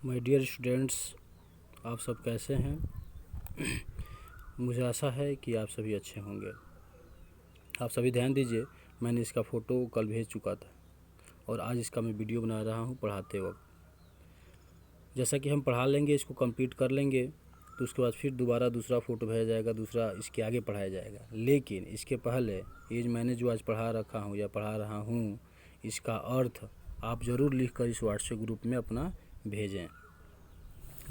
My dear students, आप सब कैसे हैं। मुझे आशा है कि आप सभी अच्छे होंगे। आप सभी ध्यान दीजिए, मैंने इसका फ़ोटो कल भेज चुका था और आज इसका मैं वीडियो बना रहा हूँ पढ़ाते वक्त। जैसा कि हम पढ़ा लेंगे, इसको कंप्लीट कर लेंगे तो उसके बाद फिर दोबारा दूसरा फ़ोटो भेजा जाएगा, दूसरा इसके आगे पढ़ाया जाएगा। लेकिन इसके पहले ये मैंने जो आज पढ़ा रखा हूँ या पढ़ा रहा हूँ, इसका अर्थ आप ज़रूर लिख कर इस व्हाट्सएप ग्रुप में अपना भेजें।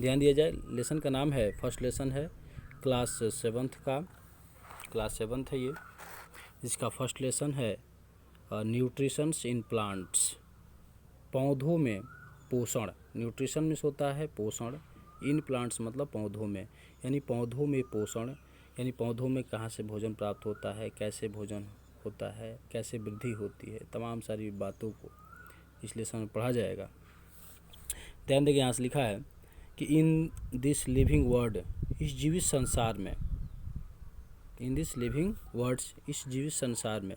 ध्यान दिया जाए, लेसन का नाम है, फर्स्ट लेसन है क्लास 7th का, क्लास 7th है ये। इसका फर्स्ट लेसन है न्यूट्रिशंस इन प्लांट्स, पौधों में पोषण। न्यूट्रिशन में होता है पोषण, इन प्लांट्स मतलब पौधों में, यानी पौधों में पोषण, यानी पौधों में कहाँ से भोजन प्राप्त होता है, कैसे भोजन होता है, कैसे वृद्धि होती है, तमाम सारी बातों को इस लेसन में पढ़ा जाएगा। ध्यान देंगे, यहाँ से लिखा है कि इन दिस लिविंग वर्ड, इस जीवित संसार में, इन दिस लिविंग वर्ड्स, इस जीवित संसार में,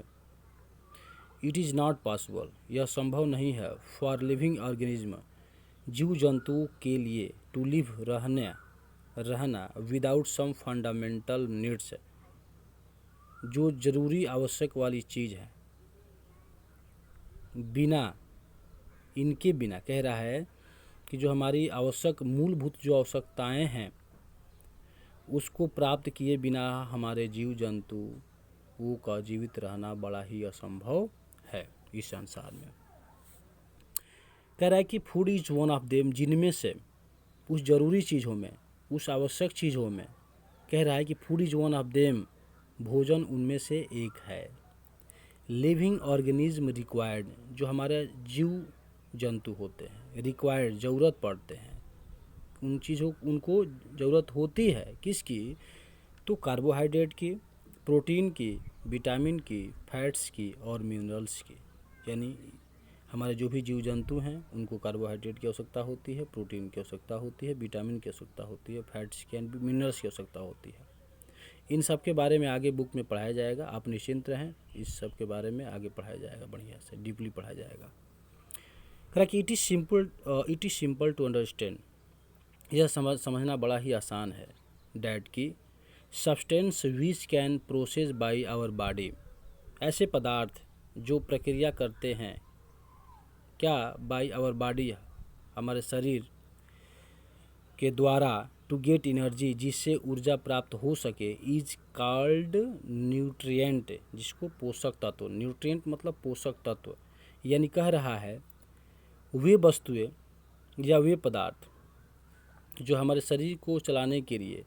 इट इज़ नॉट पॉसिबल, यह संभव नहीं है, फॉर लिविंग ऑर्गेनिज्म, जीव जंतुओं के लिए, टू लिव, रहना विदाउट सम फंडामेंटल नीड्स, जो जरूरी आवश्यक वाली चीज़ है, बिना, इनके बिना कह रहा है कि जो हमारी आवश्यक मूलभूत जो आवश्यकताएं हैं उसको प्राप्त किए बिना हमारे जीव जंतुओं का जीवित रहना बड़ा ही असंभव है इस संसार में। कह रहा है कि food is one of them, जिनमें से, उस जरूरी चीज़ों में, उस आवश्यक चीज़ों में, कह रहा है कि food is one of them, भोजन उनमें से एक है। लिविंग ऑर्गेनिज्म रिक्वायर्ड, जो हमारे जीव जंतु होते हैं, रिक्वायर्ड ज़रूरत पड़ते हैं, उन चीज़ों, उनको ज़रूरत होती है किसकी, तो कार्बोहाइड्रेट की, प्रोटीन की, विटामिन की, फैट्स की और मिनरल्स की। यानी हमारे जो भी जीव जंतु हैं उनको कार्बोहाइड्रेट की आवश्यकता होती है, प्रोटीन की आवश्यकता होती है, विटामिन की आवश्यकता होती है, फैट्स की एंड मिनरल्स की आवश्यकता होती है। इन सब के बारे में आगे बुक में पढ़ाया जाएगा, आप निश्चिंत रहें, इस सब के बारे में आगे पढ़ाया जाएगा, बढ़िया से डीपली पढ़ाया जाएगा। कहा कि it is simple to understand, यह समझना बड़ा ही आसान है, डैट की substance which can process by our body, ऐसे पदार्थ जो प्रक्रिया करते हैं, क्या, बाय आवर बॉडी, हमारे शरीर के द्वारा, टू गेट एनर्जी, जिससे ऊर्जा प्राप्त हो सके, इज कॉल्ड न्यूट्रिएंट, जिसको पोषक तत्व, न्यूट्रिएंट मतलब पोषक तत्व। यानी कह रहा है वे वस्तुएं या वे पदार्थ जो हमारे शरीर को चलाने के लिए,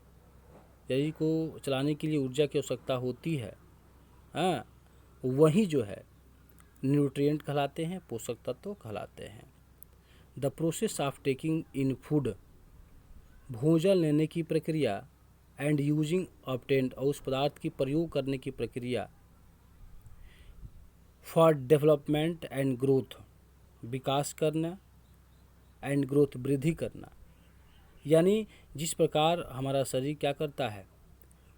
शरीर को चलाने के लिए ऊर्जा की आवश्यकता होती है, हाँ, वही जो है न्यूट्रिएंट कहलाते हैं, पोषक तत्व कहलाते हैं। The process of taking in food, भोजन लेने की प्रक्रिया, एंड यूजिंग ऑब्टेंड, और उस पदार्थ की प्रयोग करने की प्रक्रिया, फॉर डेवलपमेंट एंड ग्रोथ, विकास करना, एंड ग्रोथ, वृद्धि करना। यानी जिस प्रकार हमारा शरीर क्या करता है,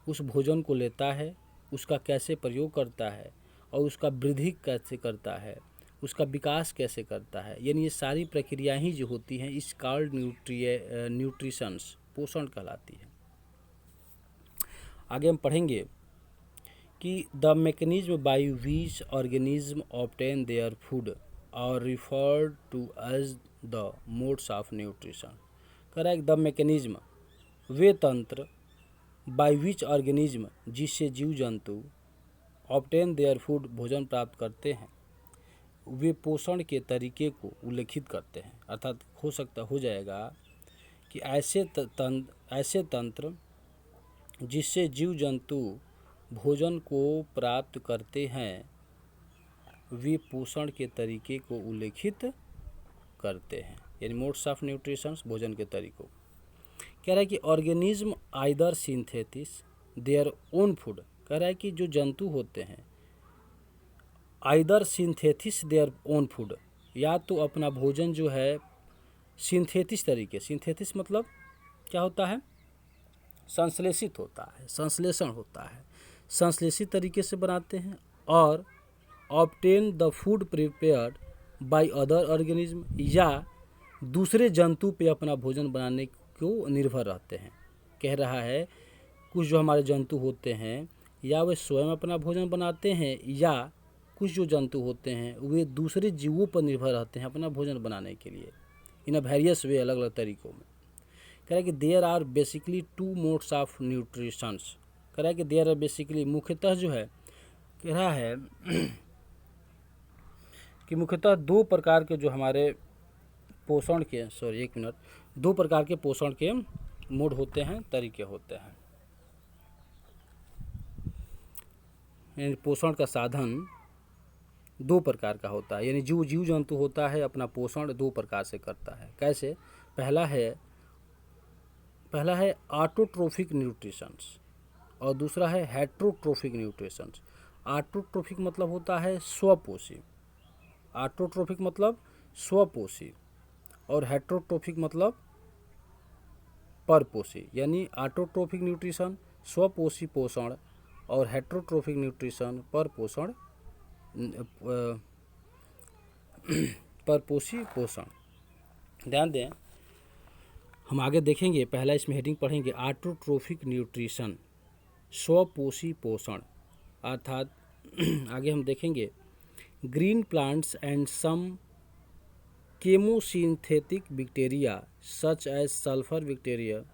उस भोजन को लेता है, उसका कैसे प्रयोग करता है और उसका वृद्धि कैसे करता है, उसका विकास कैसे करता है, यानी ये सारी प्रक्रियाएं ही जो होती हैं इस कॉल्ड न्यूट्रिशंस, पोषण कहलाती है। आगे हम पढ़ेंगे कि the mechanism by which organism obtain their food और referred to as the modes of nutrition. कह रहा है द मैकेनिज्म, वे तंत्र, बाय विच ऑर्गेनिज्म, जिससे जीव जंतु, ऑब्टेन देयर फूड, भोजन प्राप्त करते हैं, वे पोषण के तरीके को उल्लेखित करते हैं। अर्थात हो जाएगा कि ऐसे तंत्र जिससे जीव जंतु भोजन को प्राप्त करते हैं, वे पोषण के तरीके को उल्लेखित करते हैं, यानी मोड्स ऑफ न्यूट्रिशन, भोजन के तरीकों। कह रहा है कि organism either synthesis their own food, कह रहा है कि जो जंतु होते हैं either synthesis their own food, या तो अपना भोजन जो है सिंथेटिस तरीके, सिंथेटिस मतलब क्या होता है, संश्लेषित होता है, संश्लेषण होता है, संश्लेषित तरीके से बनाते हैं, और obtain the food prepared by other organism, या दूसरे जंतु पे अपना भोजन बनाने को निर्भर रहते हैं। कह रहा है कुछ जो हमारे जंतु होते हैं या वे स्वयं अपना भोजन बनाते हैं या कुछ जो जंतु होते हैं वे दूसरे जीवों पर निर्भर रहते हैं अपना भोजन बनाने के लिए इन अ वेरियस वे, अलग अलग तरीकों में। कह रहा है कि there are basically 2 modes of nutritions. कह रहा है कि देयर आर बेसिकली मुख्यतः जो है, कह रहा है कि मुख्यतः 2 प्रकार के जो हमारे पोषण के 2 प्रकार के पोषण के मोड होते हैं, तरीके होते हैं। यानी पोषण का साधन 2 प्रकार का होता है, यानी जीव जंतु होता है अपना पोषण 2 प्रकार से करता है। कैसे? पहला है ऑटोट्रोफिक न्यूट्रिशंस और दूसरा है हेट्रोट्रोफिक न्यूट्रिशंस। ऑटोट्रोफिक मतलब होता है स्वपोषी, ऑटोट्रोफिक मतलब स्वपोषी और हेट्रोट्रोफिक मतलब परपोषी। यानी ऑटोट्रोफिक न्यूट्रिशन स्वपोषी पोषण और हेट्रोट्रोफिक न्यूट्रिशन परपोषी पोषण। ध्यान दें, हम आगे देखेंगे, पहला इसमें हेडिंग पढ़ेंगे ऑटोट्रोफिक न्यूट्रिशन स्वपोषी पोषण, अर्थात आगे हम देखेंगे green plants and some chemosynthetic bacteria such as sulfur bacteria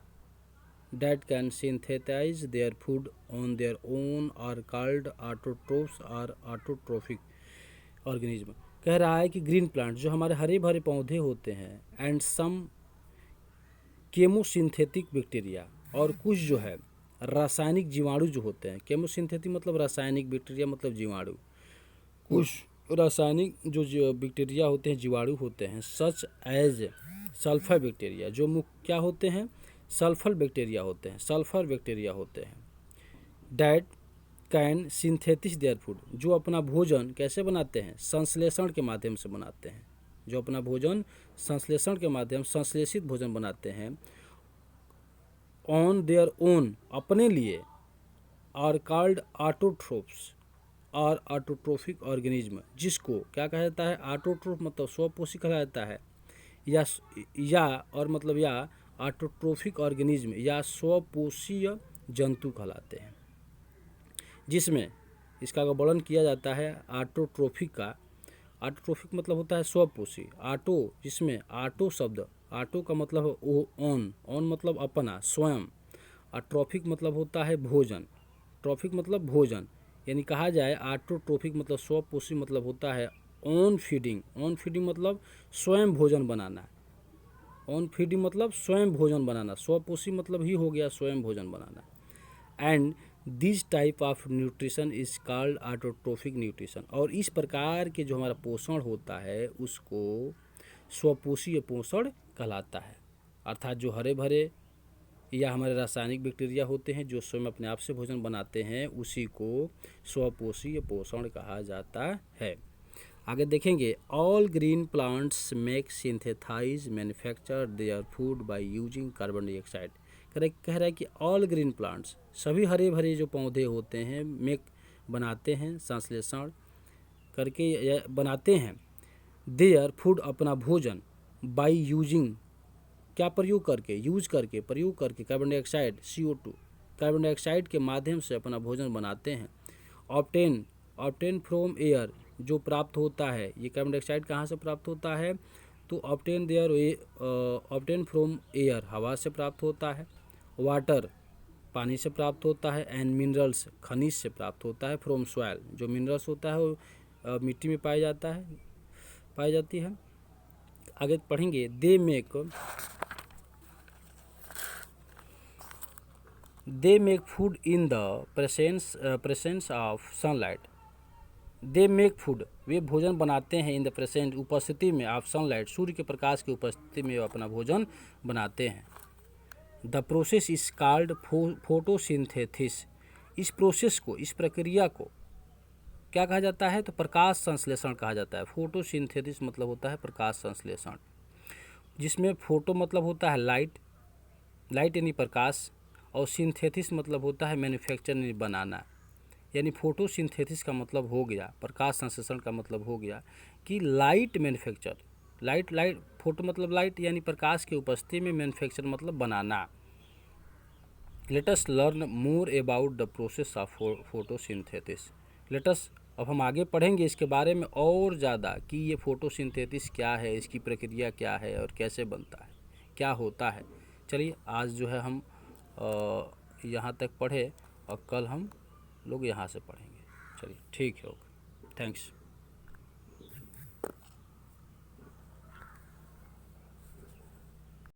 that can synthesize their food on their own are called autotrophs or autotrophic organism। कह रहा है कि ग्रीन प्लांट जो हमारे हरे भरे पौधे होते हैं एंड सम केमोसिंथेटिक बैक्टीरिया और कुछ जो है रासायनिक जीवाणु जो होते हैं। केमोसिंथेटिक मतलब रासायनिक, बैक्टीरिया मतलब जीवाणु। कुछ रासायनिक जो बैक्टीरिया होते हैं, जीवाणु होते हैं, सच एज सल्फर बैक्टीरिया, जो क्या होते हैं? सल्फर बैक्टीरिया होते हैं। That can synthesis their food, जो अपना भोजन कैसे बनाते हैं? संश्लेषण के माध्यम से बनाते हैं। जो अपना भोजन संश्लेषण के माध्यम संश्लेषित भोजन बनाते हैं ऑन देयर ओन, अपने लिए, आर कॉल्ड ऑटोट्रोफ्स और ऑटोट्रोफिक ऑर्गेनिज्म, जिसको क्या कहा जाता है? ऑटोट्रोफ मतलब स्वपोषी कहा जाता है या ऑटोट्रोफिक ऑर्गेनिज्म या स्वपोषीय जंतु कहलाते हैं, जिसमें इसका वर्णन किया जाता है ऑटोट्रोफिक का। ऑटोट्रोफिक मतलब होता है स्वपोषी। ऑटो, जिसमें ऑटो शब्द, ऑटो का मतलब ऑन मतलब अपना, स्वयं। और ट्रॉफिक मतलब होता है भोजन, ट्रॉफिक मतलब भोजन। यानी कहा जाए ऑटोट्रोफिक मतलब स्वपोषी मतलब होता है ऑन फीडिंग मतलब स्वयं भोजन बनाना, स्वपोषी मतलब ही हो गया स्वयं भोजन बनाना। And this type of nutrition is called autotrophic nutrition, और इस प्रकार के जो हमारा पोषण होता है उसको स्वपोषीय पोषण कहलाता है। अर्थात जो हरे भरे या हमारे रासायनिक बैक्टीरिया होते हैं जो स्वयं अपने आप से भोजन बनाते हैं, उसी को स्वपोषीय पोषण कहा जाता है। आगे देखेंगे, all green plants make synthesize manufacture their food by using carbon dioxide. कह रहा है कि ऑल ग्रीन प्लांट्स, सभी हरे भरे जो पौधे होते हैं, बनाते हैं, संश्लेषण करके बनाते हैं, देयर फूड अपना भोजन, बाय यूजिंग क्या प्रयोग करके carbon dioxide CO2, carbon dioxide के माध्यम से अपना भोजन बनाते हैं। ऑब्टेन फ्रॉम एयर, जो प्राप्त होता है, ये कार्बन डाइऑक्साइड कहाँ से प्राप्त होता है? तो ऑब्टेन फ्रॉम एयर, हवा से प्राप्त होता है। वाटर, पानी से प्राप्त होता है। एंड मिनरल्स, खनिज से प्राप्त होता है। फ्रॉम सॉइल, जो मिनरल्स होता है वो मिट्टी में पाई जाती है। आगे पढ़ेंगे, they make food in the presence of sunlight. They make food, वे भोजन बनाते हैं, इन द प्रेजेंट, उपस्थिति में, ऑफ सनलाइट, सूर्य के प्रकाश की उपस्थिति में वे अपना भोजन बनाते हैं। The process is called photosynthesis. इस प्रोसेस को, इस प्रक्रिया को क्या कहा जाता है? तो प्रकाश संश्लेषण कहा जाता है। फोटोसिंथेसिस मतलब होता है प्रकाश संश्लेषण, जिसमें फोटो मतलब होता है लाइट यानी प्रकाश, और सिंथेसिस मतलब होता है मैन्युफैक्चर यानी बनाना। यानी फोटोसिंथेसिस का मतलब हो गया, प्रकाश संश्लेषण का मतलब हो गया कि लाइट लाइट फोटो मतलब लाइट यानी प्रकाश की उपस्थिति में मैन्युफैक्चर मतलब बनाना। Let us learn more about the process of photosynthesis. Let us, अब हम आगे पढ़ेंगे इसके बारे में और ज़्यादा कि ये फोटोसिंथेसिस क्या है, इसकी प्रक्रिया क्या है और कैसे बनता है, क्या होता है। चलिए आज जो है हम यहाँ तक पढ़े और कल हम लोग यहाँ से पढ़ेंगे। चलिए ठीक है, ओके, थैंक्स।